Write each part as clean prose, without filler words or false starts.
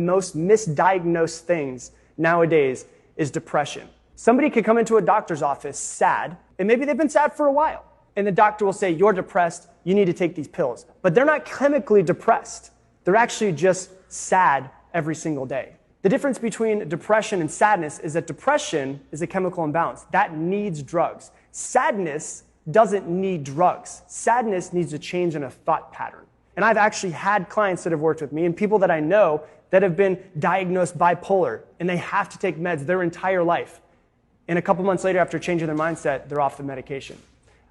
most misdiagnosed things nowadays is depression. Somebody could come into a doctor's office sad, and maybe they've been sad for a while. And the doctor will say, you're depressed, you need to take these pills. But they're not chemically depressed. They're actually just sad every single day. The difference between depression and sadness is that depression is a chemical imbalance. That needs drugs. Sadness doesn't need drugs. Sadness needs a change in a thought pattern. And I've actually had clients that have worked with me and people that I know that have been diagnosed bipolar and they have to take meds their entire life. And a couple months later, after changing their mindset, they're off the medication.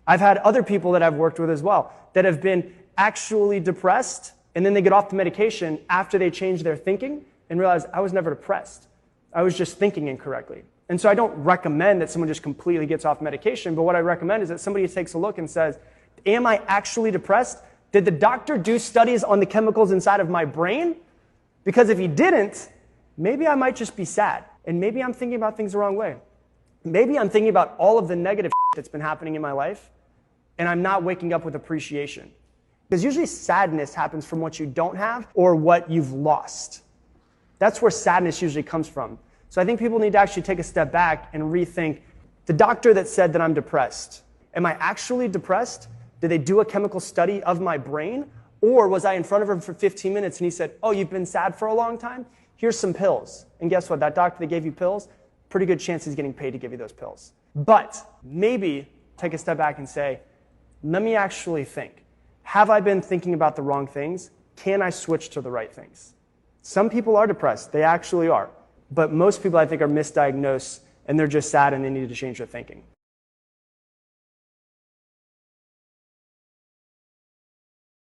I've had other people that I've worked with as well that have been actually depressed and then they get off the medication after they change their thinking and realize I was never depressed. I was just thinking incorrectly. And so I don't recommend that someone just completely gets off medication, but what I recommend is that somebody takes a look and says, am I actually depressed? Did the doctor do studies on the chemicals inside of my brain? Because if he didn't, maybe I might just be sad. And maybe I'm thinking about things the wrong way. Maybe I'm thinking about all of the negative that's been happening in my life, and I'm not waking up with appreciation. Because usually sadness happens from what you don't have or what you've lost. That's where sadness usually comes from. So I think people need to actually take a step back and rethink, the doctor that said that I'm depressed, am I actually depressed? Did they do a chemical study of my brain? Or was I in front of him for 15 minutes and he said, oh, you've been sad for a long time? Here's some pills. And guess what? That doctor that gave you pills, pretty good chance he's getting paid to give you those pills. But maybe take a step back and say, let me actually think. Have I been thinking about the wrong things? Can I switch to the right things? Some people are depressed. They actually are. But most people, I think, are misdiagnosed and they're just sad and they need to change their thinking.